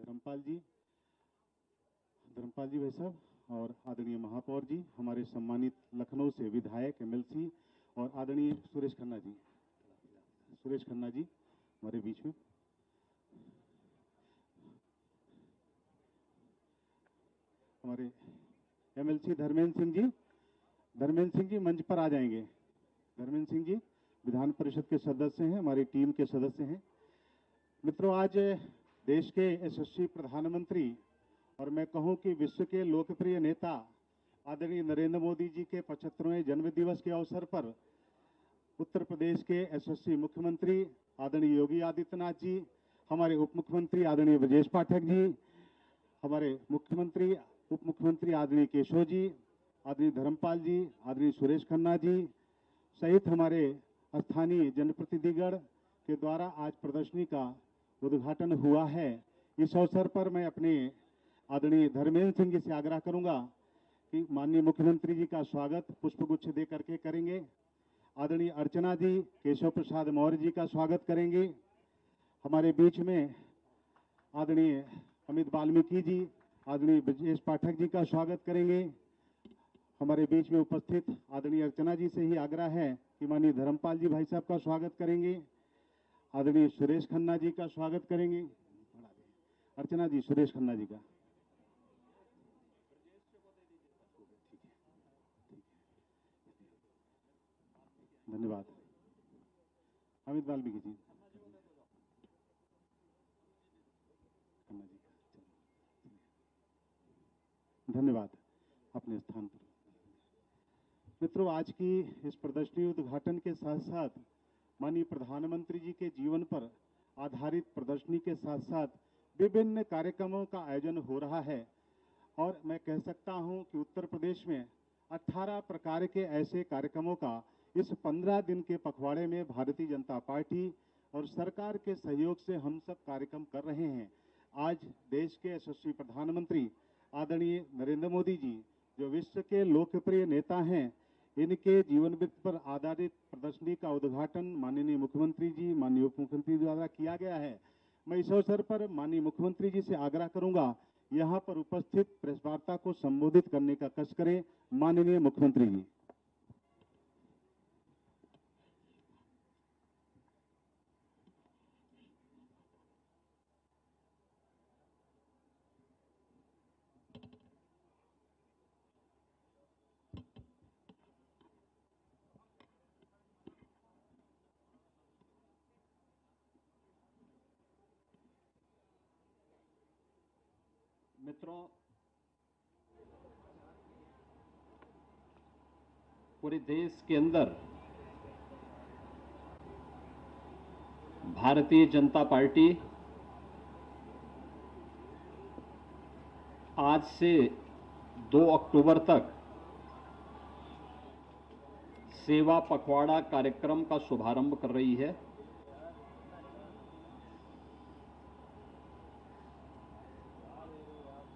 धर्मपाल जी भाई साहब और आदरणीय महापौर जी, हमारे सम्मानित लखनऊ से विधायक एमएलसी और आदरणीय सुरेश खन्ना जी हमारे बीच में। हमारे एमएलसी धर्मेंद्र सिंह जी मंच पर आ जाएंगे। धर्मेंद्र सिंह जी विधान परिषद के सदस्य हैं, हमारी टीम के सदस्य हैं। मित्रों, आज देश के यशस्वी प्रधानमंत्री और मैं कहूं कि विश्व के लोकप्रिय नेता आदरणीय नरेंद्र मोदी जी के 75वें जन्म दिवस के अवसर पर उत्तर प्रदेश के यशस्वी मुख्यमंत्री आदरणीय योगी आदित्यनाथ जी, हमारे उप मुख्यमंत्री आदरणीय ब्रजेश पाठक जी, हमारे मुख्यमंत्री उप मुख्यमंत्री आदरणीय केशव जी, आदरणीय धर्मपाल जी, आदरणीय सुरेश खन्ना जी सहित हमारे स्थानीय जनप्रतिनिधिगण के द्वारा आज प्रदर्शनी का उद्घाटन हुआ है। इस अवसर पर मैं अपने आदरणीय धर्मेंद्र सिंह जी से आग्रह करूंगा कि माननीय मुख्यमंत्री जी का स्वागत पुष्पगुच्छ दे करके करेंगे। आदरणीय अर्चना जी केशव प्रसाद मौर्य जी का स्वागत करेंगे। हमारे बीच में आदरणीय अमित वाल्मीकि जी, आदरणीय ब्रजेश पाठक जी का स्वागत करेंगे। हमारे बीच में उपस्थित आदरणीय अर्चना जी से ही आग्रह है कि माननीय धर्मपाल जी भाई साहब का स्वागत करेंगे। आदरणीय सुरेश खन्ना जी का स्वागत करेंगे। अर्चना जी सुरेश खन्ना जी का। धन्यवाद। अमित वाल्मीकि जी, धन्यवाद अपने स्थान पर। मित्रों, आज की इस प्रदर्शनी उद्घाटन के साथ साथ माननीय प्रधानमंत्री जी के जीवन पर आधारित प्रदर्शनी के साथ साथ विभिन्न कार्यक्रमों का आयोजन हो रहा है और मैं कह सकता हूं कि उत्तर प्रदेश में 18 प्रकार के ऐसे कार्यक्रमों का इस 15 दिन के पखवाड़े में भारतीय जनता पार्टी और सरकार के सहयोग से हम सब कार्यक्रम कर रहे हैं। आज देश के यशस्वी प्रधानमंत्री आदरणीय नरेंद्र मोदी जी, जो विश्व के लोकप्रिय नेता हैं, इनके जीवन वृत्त पर आधारित प्रदर्शनी का उद्घाटन माननीय मुख्यमंत्री जी, माननीय उप मुख्यमंत्री द्वारा किया गया है। मैं इस अवसर पर माननीय मुख्यमंत्री जी से आग्रह करूंगा, यहाँ पर उपस्थित प्रेस वार्ता को संबोधित करने का कष्ट करें। माननीय मुख्यमंत्री जी। मित्रों, पूरे देश के अंदर भारतीय जनता पार्टी आज से 2 अक्टूबर तक सेवा पखवाड़ा कार्यक्रम का शुभारंभ कर रही है।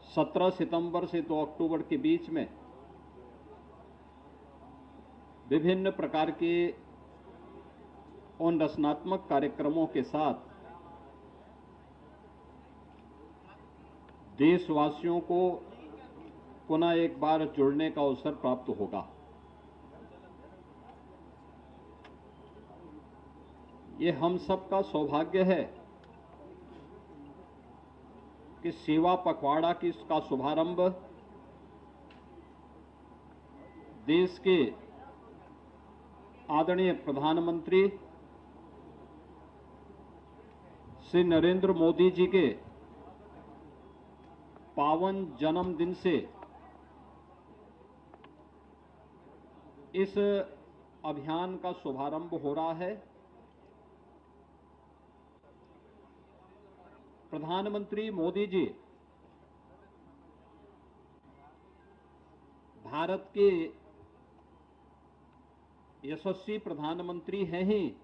सत्रह सितंबर से 2 अक्टूबर के बीच में विभिन्न प्रकार के उन रचनात्मक कार्यक्रमों के साथ देशवासियों को पुनः एक बार जुड़ने का अवसर प्राप्त होगा। ये हम सबका सौभाग्य है कि सेवा पखवाड़ा की इसका शुभारंभ देश के आदरणीय प्रधानमंत्री श्री नरेंद्र मोदी जी के पावन जन्मदिन से इस अभियान का शुभारंभ हो रहा है। प्रधानमंत्री मोदी जी भारत के यशस्वी प्रधानमंत्री हैं ही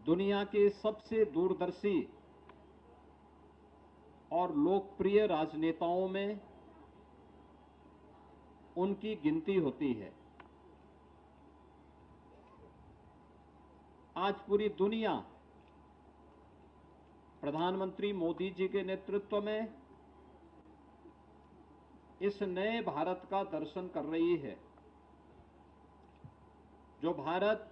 दुनिया के सबसे दूरदर्शी और लोकप्रिय राजनेताओं में उनकी गिनती होती है। आज पूरी दुनिया प्रधानमंत्री मोदी जी के नेतृत्व में इस नए भारत का दर्शन कर रही है, जो भारत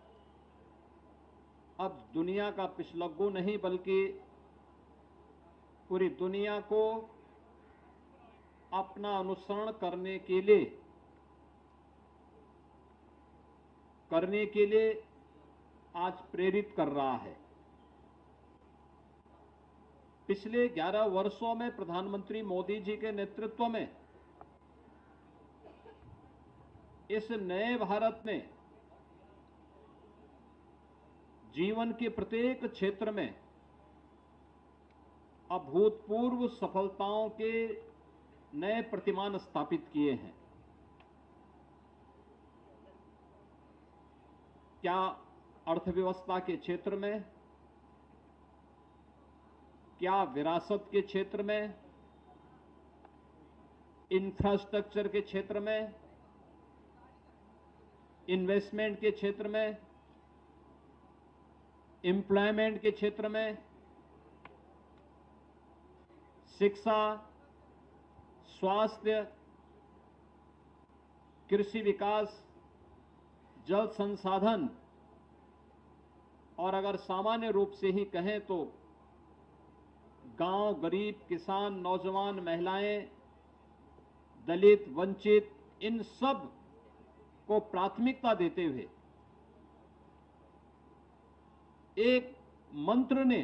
अब दुनिया का पिछलग्गू नहीं बल्कि पूरी दुनिया को अपना अनुसरण करने के लिए आज प्रेरित कर रहा है। पिछले 11 वर्षों में प्रधानमंत्री मोदी जी के नेतृत्व में इस नए भारत ने जीवन के प्रत्येक क्षेत्र में अभूतपूर्व सफलताओं के नए प्रतिमान स्थापित किए हैं। क्या अर्थव्यवस्था के क्षेत्र में, क्या विरासत के क्षेत्र में, इंफ्रास्ट्रक्चर के क्षेत्र में, इन्वेस्टमेंट के क्षेत्र में, एम्प्लॉयमेंट के क्षेत्र में, शिक्षा, स्वास्थ्य, कृषि विकास, जल संसाधन और अगर सामान्य रूप से ही कहें तो गांव, गरीब, किसान, नौजवान, महिलाएं, दलित, वंचित, इन सब को प्राथमिकता देते हुए एक मंत्र ने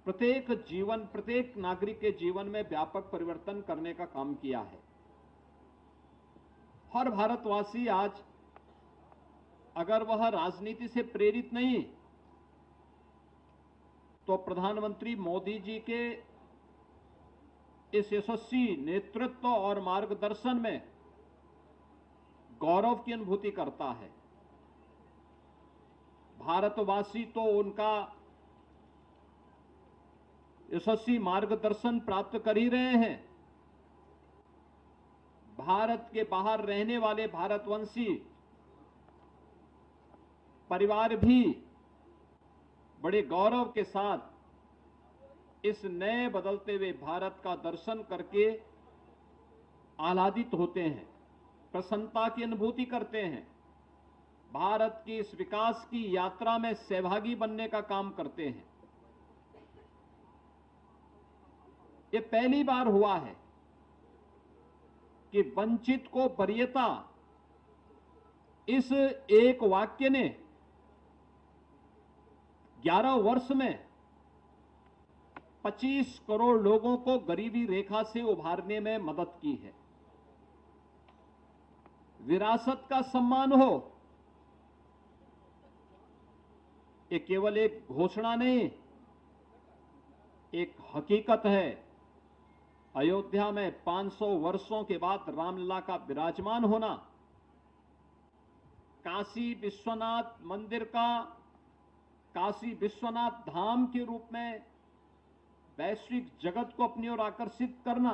प्रत्येक नागरिक के जीवन में व्यापक परिवर्तन करने का काम किया है। हर भारतवासी आज अगर वह राजनीति से प्रेरित नहीं तो प्रधानमंत्री मोदी जी के इस यशस्वी नेतृत्व और मार्गदर्शन में गौरव की अनुभूति करता है। भारतवासी तो उनका यशस्वी मार्गदर्शन प्राप्त कर ही रहे हैं। भारत के बाहर रहने वाले भारतवंशी परिवार भी बड़े गौरव के साथ इस नए बदलते हुए भारत का दर्शन करके आह्लादित होते हैं, प्रसन्नता की अनुभूति करते हैं, भारत की इस विकास की यात्रा में सहभागी बनने का काम करते हैं। ये पहली बार हुआ है कि वंचित को वरीयता इस एक वाक्य ने 11 वर्ष में 25 करोड़ लोगों को गरीबी रेखा से उभारने में मदद की है। विरासत का सम्मान हो, ये केवल एक घोषणा नहीं, एक हकीकत है। अयोध्या में 500 वर्षों के बाद रामलला का विराजमान होना, काशी विश्वनाथ मंदिर का काशी विश्वनाथ धाम के रूप में वैश्विक जगत को अपनी ओर आकर्षित करना,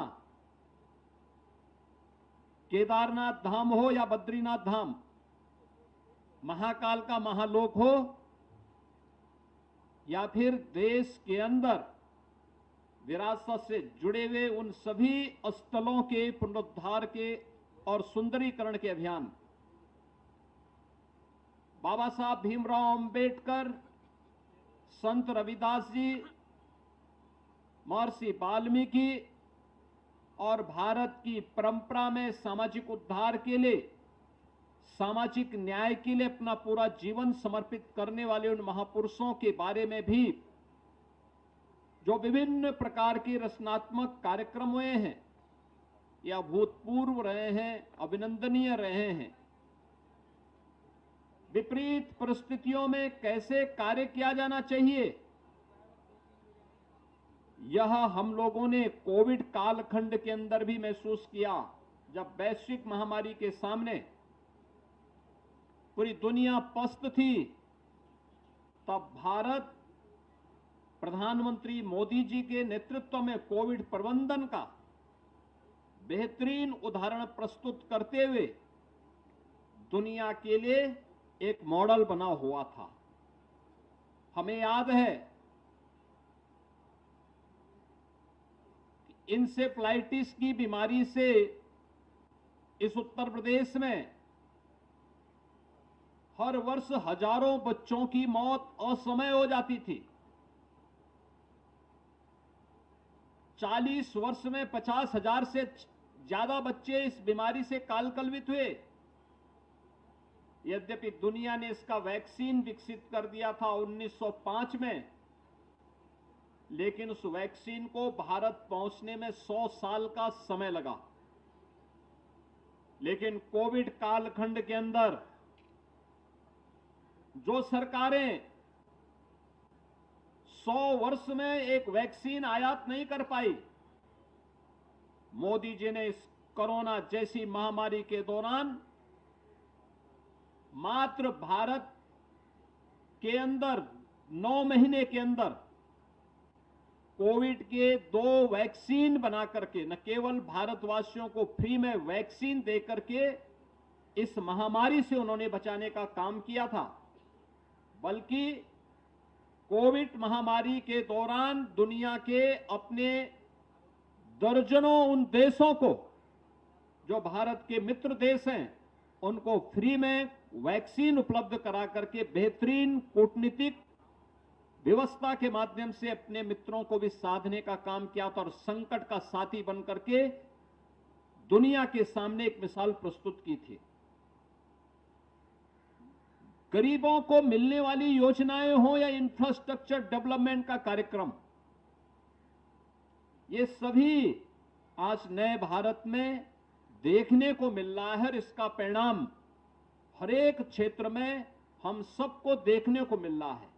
केदारनाथ धाम हो या बद्रीनाथ धाम, महाकाल का महालोक हो या फिर देश के अंदर विरासत से जुड़े हुए उन सभी स्थलों के पुनरुद्धार के और सुंदरीकरण के अभियान, बाबा साहब भीमराव अंबेडकर, संत रविदास जी, महर्षि वाल्मीकि और भारत की परंपरा में सामाजिक उद्धार के लिए, सामाजिक न्याय के लिए अपना पूरा जीवन समर्पित करने वाले उन महापुरुषों के बारे में भी जो विभिन्न प्रकार के रचनात्मक कार्यक्रम हुए हैं, या अभूतपूर्व रहे हैं, अभिनंदनीय रहे हैं। विपरीत परिस्थितियों में कैसे कार्य किया जाना चाहिए, यह हम लोगों ने कोविड कालखंड के अंदर भी महसूस किया, जब वैश्विक महामारी के सामने पूरी दुनिया पस्त थी। तब भारत प्रधानमंत्री मोदी जी के नेतृत्व में कोविड प्रबंधन का बेहतरीन उदाहरण प्रस्तुत करते हुए दुनिया के लिए एक मॉडल बना हुआ था। हमें याद है इंसेफ्लाइटिस की बीमारी से इस उत्तर प्रदेश में हर वर्ष हजारों बच्चों की मौत असमय हो जाती थी। 40 वर्ष में 50,000 से ज्यादा बच्चे इस बीमारी से कालकलवित हुए। यद्यपि दुनिया ने इसका वैक्सीन विकसित कर दिया था 1905 में, लेकिन उस वैक्सीन को भारत पहुंचने में 100 साल का समय लगा। लेकिन कोविड कालखंड के अंदर जो सरकारें 100 वर्ष में एक वैक्सीन आयात नहीं कर पाई, मोदी जी ने इस कोरोना जैसी महामारी के दौरान मात्र भारत के अंदर 9 महीने के अंदर कोविड के 2 वैक्सीन बना करके न केवल भारतवासियों को फ्री में वैक्सीन दे करके इस महामारी से उन्होंने बचाने का काम किया था, बल्कि कोविड महामारी के दौरान दुनिया के अपने दर्जनों उन देशों को जो भारत के मित्र देश हैं उनको फ्री में वैक्सीन उपलब्ध करा करके बेहतरीन कूटनीतिक व्यवस्था के माध्यम से अपने मित्रों को भी साधने का काम किया था और संकट का साथी बन करके दुनिया के सामने एक मिसाल प्रस्तुत की थी। गरीबों को मिलने वाली योजनाएं हो या इंफ्रास्ट्रक्चर डेवलपमेंट का कार्यक्रम, ये सभी आज नए भारत में देखने को मिल रहा है और इसका परिणाम हर एक क्षेत्र में हम सबको देखने को मिल रहा है।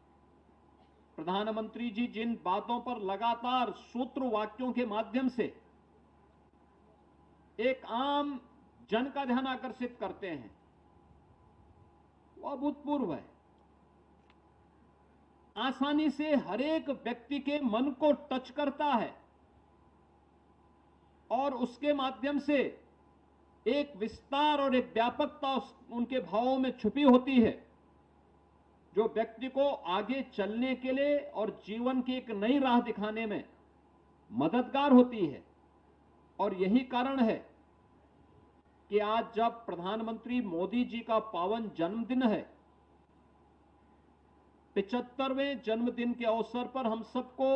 प्रधानमंत्री जी जिन बातों पर लगातार सूत्र वाक्यों के माध्यम से एक आम जन का ध्यान आकर्षित करते हैं, वो अभूतपूर्व है। आसानी से हर एक व्यक्ति के मन को टच करता है और उसके माध्यम से एक विस्तार और एक व्यापकता उनके भावों में छुपी होती है, जो व्यक्ति को आगे चलने के लिए और जीवन की एक नई राह दिखाने में मददगार होती है। और यही कारण है कि आज जब प्रधानमंत्री मोदी जी का पावन जन्मदिन है, 75वें जन्मदिन के अवसर पर हम सबको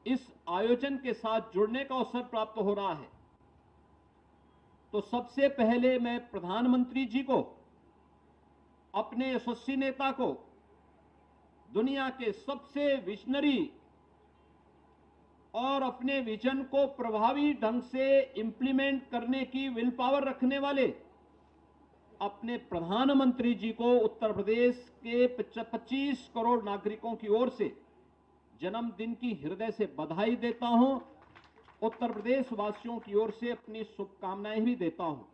इस आयोजन के साथ जुड़ने का अवसर प्राप्त हो रहा है, तो सबसे पहले मैं प्रधानमंत्री जी को, अपने यशस्वी नेता को, दुनिया के सबसे विजनरी और अपने विजन को प्रभावी ढंग से इंप्लीमेंट करने की विल पावर रखने वाले अपने प्रधानमंत्री जी को उत्तर प्रदेश के 25 करोड़ नागरिकों की ओर से जन्मदिन की हृदय से बधाई देता हूं। उत्तर प्रदेश वासियों की ओर से अपनी शुभकामनाएं भी देता हूं।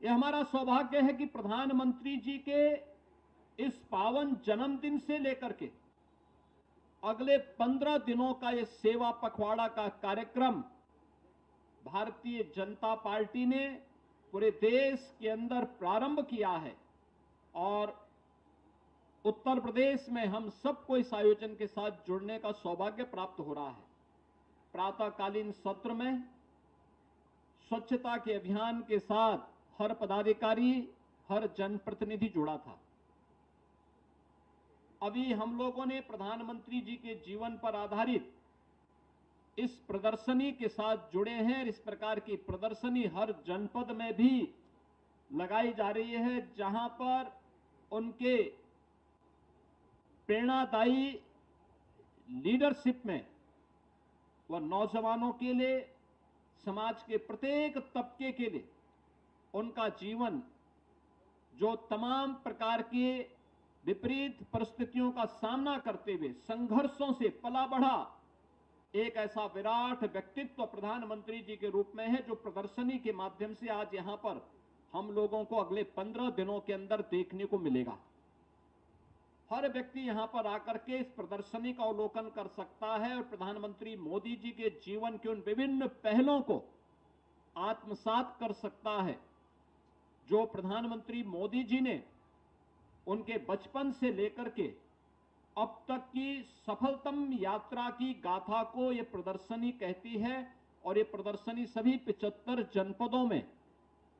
यह हमारा सौभाग्य है कि प्रधानमंत्री जी के इस पावन जन्मदिन से लेकर के अगले 15 दिनों का यह सेवा पखवाड़ा का कार्यक्रम भारतीय जनता पार्टी ने पूरे देश के अंदर प्रारंभ किया है और उत्तर प्रदेश में हम सबको इस आयोजन के साथ जुड़ने का सौभाग्य प्राप्त हो रहा है। प्रातःकालीन सत्र में स्वच्छता के अभियान के साथ हर पदाधिकारी, हर जनप्रतिनिधि जुड़ा था। अभी हम लोगों ने प्रधानमंत्री जी के जीवन पर आधारित इस प्रदर्शनी के साथ जुड़े हैं। इस प्रकार की प्रदर्शनी हर जनपद में भी लगाई जा रही है, जहां पर उनके प्रेरणादायी लीडरशिप में वह नौजवानों के लिए, समाज के प्रत्येक तबके के लिए उनका जीवन, जो तमाम प्रकार के विपरीत परिस्थितियों का सामना करते हुए संघर्षों से पला बढ़ा एक ऐसा विराट व्यक्तित्व प्रधानमंत्री जी के रूप में है, जो प्रदर्शनी के माध्यम से आज यहां पर हम लोगों को अगले 15 दिनों के अंदर देखने को मिलेगा। हर व्यक्ति यहां पर आकर के इस प्रदर्शनी का अवलोकन कर सकता है और प्रधानमंत्री मोदी जी के जीवन के उन विभिन्न पहलों को आत्मसात कर सकता है, जो प्रधानमंत्री मोदी जी ने उनके बचपन से लेकर के अब तक की सफलतम यात्रा की गाथा को ये प्रदर्शनी कहती है और ये प्रदर्शनी सभी 75 जनपदों में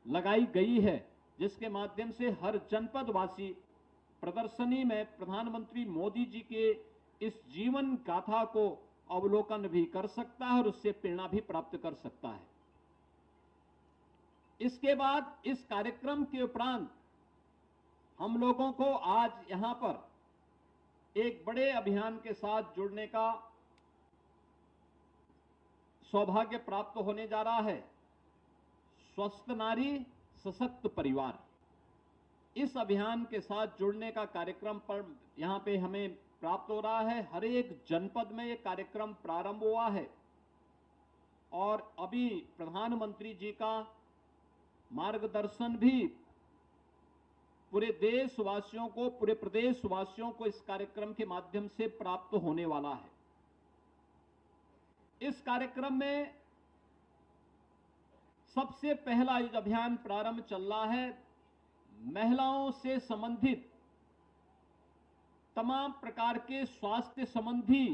लगाई गई है, जिसके माध्यम से हर जनपद वासी प्रदर्शनी में प्रधानमंत्री मोदी जी के इस जीवन गाथा को अवलोकन भी कर सकता है और उससे प्रेरणा भी प्राप्त कर सकता है। इसके बाद इस कार्यक्रम के उपरांत हम लोगों को आज यहां पर एक बड़े अभियान के साथ जुड़ने का सौभाग्य प्राप्त होने जा रहा है। स्वस्थ नारी सशक्त परिवार, इस अभियान के साथ जुड़ने का कार्यक्रम पर यहां पे हमें प्राप्त हो रहा है। हर एक जनपद में ये कार्यक्रम प्रारंभ हुआ है और अभी प्रधानमंत्री जी का मार्गदर्शन भी पूरे देशवासियों को, पूरे प्रदेशवासियों को इस कार्यक्रम के माध्यम से प्राप्त होने वाला है। इस कार्यक्रम में सबसे पहला ये अभियान प्रारंभ चल रहा है, महिलाओं से संबंधित तमाम प्रकार के स्वास्थ्य संबंधी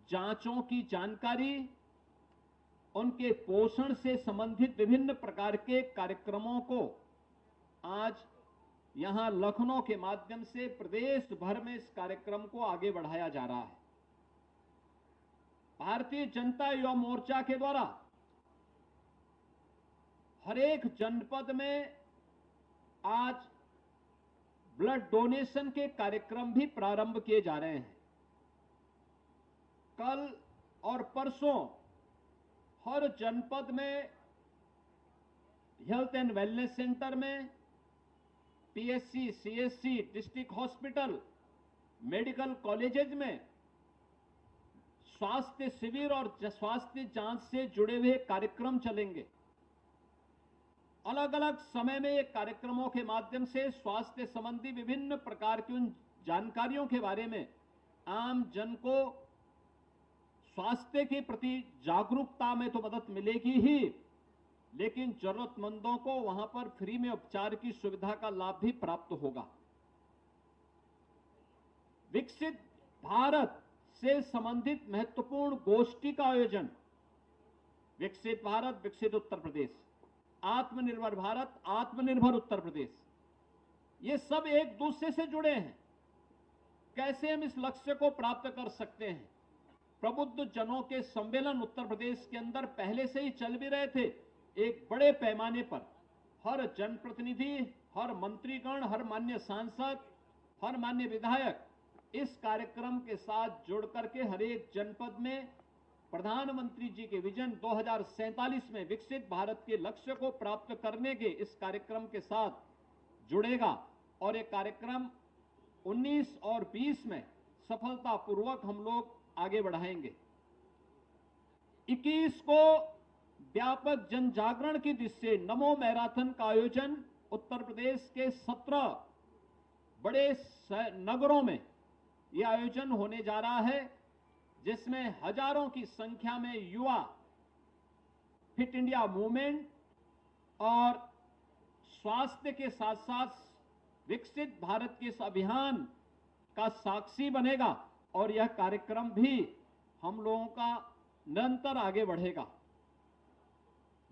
जांचों की जानकारी, उनके पोषण से संबंधित विभिन्न प्रकार के कार्यक्रमों को आज यहां लखनऊ के माध्यम से प्रदेश भर में इस कार्यक्रम को आगे बढ़ाया जा रहा है। भारतीय जनता युवा मोर्चा के द्वारा हर एक जनपद में आज ब्लड डोनेशन के कार्यक्रम भी प्रारंभ किए जा रहे हैं। कल और परसों हर जनपद में हेल्थ एंड वेलनेस सेंटर में, PHC, CHC, district hospital, medical colleges में स्वास्थ्य शिविर और स्वास्थ्य जांच से जुड़े हुए कार्यक्रम चलेंगे। अलग अलग समय में ये कार्यक्रमों के माध्यम से स्वास्थ्य संबंधी विभिन्न प्रकार की उन जानकारियों के बारे में आम जन को स्वास्थ्य के प्रति जागरूकता में तो मदद मिलेगी ही, लेकिन जरूरतमंदों को वहां पर फ्री में उपचार की सुविधा का लाभ भी प्राप्त होगा। विकसित भारत से संबंधित महत्वपूर्ण गोष्ठी का आयोजन, विकसित भारत विकसित उत्तर प्रदेश, आत्मनिर्भर भारत आत्मनिर्भर उत्तर प्रदेश, ये सब एक दूसरे से जुड़े हैं। कैसे हम इस लक्ष्य को प्राप्त कर सकते हैं? प्रबुद्ध जनों के सम्मेलन उत्तर प्रदेश के अंदर पहले से ही चल भी रहे थे। एक बड़े पैमाने पर हर जनप्रतिनिधि, हर मंत्रीगण, हर मान्य सांसद, हर मान्य विधायक इस कार्यक्रम के साथ जुड़ करके हर एक जनपद में प्रधानमंत्री जी के विजन 2047 में विकसित भारत के लक्ष्य को प्राप्त करने के इस कार्यक्रम के साथ जुड़ेगा और ये कार्यक्रम 19 और 20 में सफलतापूर्वक हम लोग आगे बढ़ाएंगे। 21 को व्यापक जन जागरण की दृष्टि से नमो मैराथन का आयोजन उत्तर प्रदेश के 17 बड़े नगरों में यह आयोजन होने जा रहा है, जिसमें हजारों की संख्या में युवा फिट इंडिया मूवमेंट और स्वास्थ्य के साथ साथ विकसित भारत के इस अभियान का साक्षी बनेगा और यह कार्यक्रम भी हम लोगों का निरंतर आगे बढ़ेगा।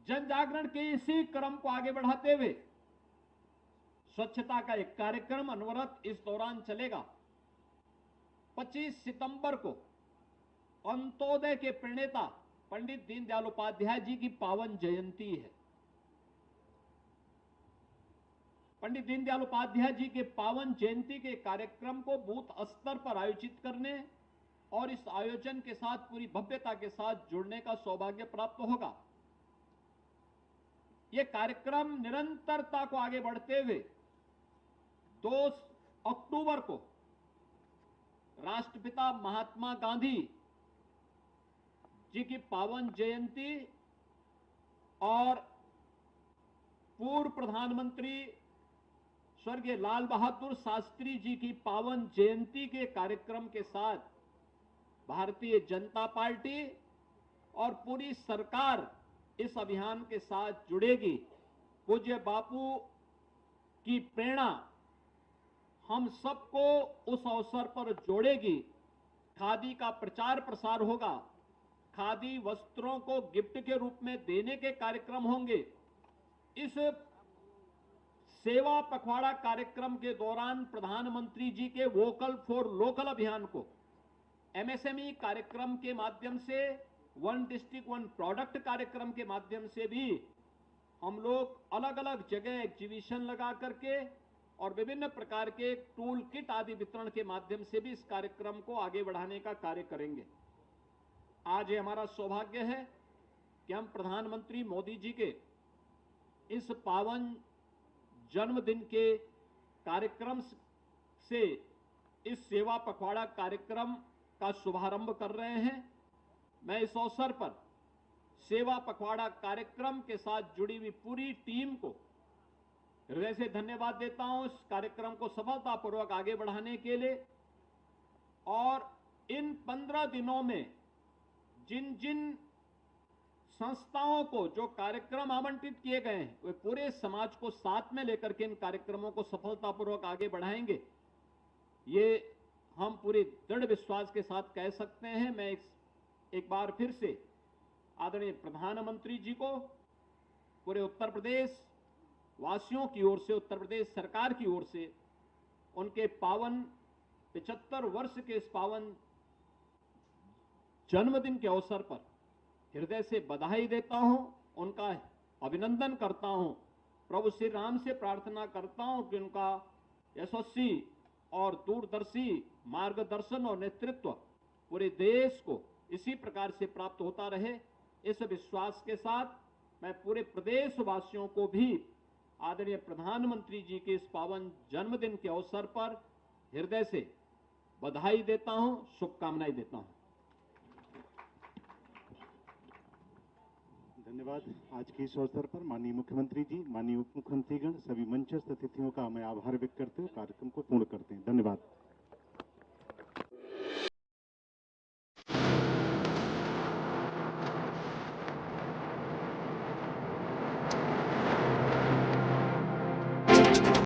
जन जागरण के इसी क्रम को आगे बढ़ाते हुए स्वच्छता का एक कार्यक्रम अनवरत इस दौरान चलेगा। 25 सितंबर को अंत्योदय के प्रणेता पंडित दीनदयाल उपाध्याय जी की पावन जयंती है। पंडित दीनदयाल उपाध्याय जी के पावन जयंती के कार्यक्रम को बूथ स्तर पर आयोजित करने और इस आयोजन के साथ पूरी भव्यता के साथ जुड़ने का सौभाग्य प्राप्त होगा। यह कार्यक्रम निरंतरता को आगे बढ़ते हुए 2 अक्टूबर को राष्ट्रपिता महात्मा गांधी जी की पावन जयंती और पूर्व प्रधानमंत्री स्वर्गीय लाल बहादुर शास्त्री जी की पावन जयंती के कार्यक्रम के साथ भारतीय जनता पार्टी और पूरी सरकार इस अभियान के साथ जुड़ेगी। पूज्य बापू की प्रेरणा हम सबको उस अवसर पर जोड़ेगी। खादी का प्रचार प्रसार होगा, खादी वस्त्रों को गिफ्ट के रूप में देने के कार्यक्रम होंगे। इस सेवा पखवाड़ा कार्यक्रम के दौरान प्रधानमंत्री जी के वोकल फॉर लोकल अभियान को एमएसएमई कार्यक्रम के माध्यम से, वन डिस्ट्रिक्ट वन प्रोडक्ट कार्यक्रम के माध्यम से भी हम लोग अलग अलग जगह एग्जीबिशन लगा करके और विभिन्न प्रकार के टूल किट आदि वितरण के माध्यम से भी इस कार्यक्रम को आगे बढ़ाने का कार्य करेंगे। आज ये हमारा सौभाग्य है कि हम प्रधानमंत्री मोदी जी के इस पावन जन्मदिन के कार्यक्रम से इस सेवा पखवाड़ा कार्यक्रम का शुभारंभ कर रहे हैं। मैं इस अवसर पर सेवा पखवाड़ा कार्यक्रम के साथ जुड़ी हुई पूरी टीम को हृदय से धन्यवाद देता हूं, इस कार्यक्रम को सफलतापूर्वक आगे बढ़ाने के लिए। और इन 15 दिनों में जिन जिन संस्थाओं को जो कार्यक्रम आवंटित किए गए हैं, वे पूरे समाज को साथ में लेकर के इन कार्यक्रमों को सफलतापूर्वक आगे बढ़ाएंगे, ये हम पूरे दृढ़ विश्वास के साथ कह सकते हैं। मैं एक बार फिर से आदरणीय प्रधानमंत्री जी को पूरे उत्तर प्रदेश वासियों की ओर से, उत्तर प्रदेश सरकार की ओर से उनके पावन 75 वर्ष के इस पावन जन्मदिन के अवसर पर हृदय से बधाई देता हूं, उनका अभिनंदन करता हूं। प्रभु श्री राम से प्रार्थना करता हूं कि उनका यशस्वी और दूरदर्शी मार्गदर्शन और नेतृत्व पूरे देश को इसी प्रकार से प्राप्त होता रहे। इस विश्वास के साथ मैं पूरे प्रदेशवासियों को भी आदरणीय प्रधानमंत्री जी के इस पावन जन्मदिन के अवसर पर हृदय से बधाई देता हूं, शुभकामनाएं देता हूं। धन्यवाद। आज के इस अवसर पर माननीय मुख्यमंत्री जी, माननीय उप मुख्यमंत्रीगण, सभी मंचस्थ अतिथियों का मैं आभार व्यक्त करते हुए कार्यक्रम को पूर्ण करते हैं। धन्यवाद।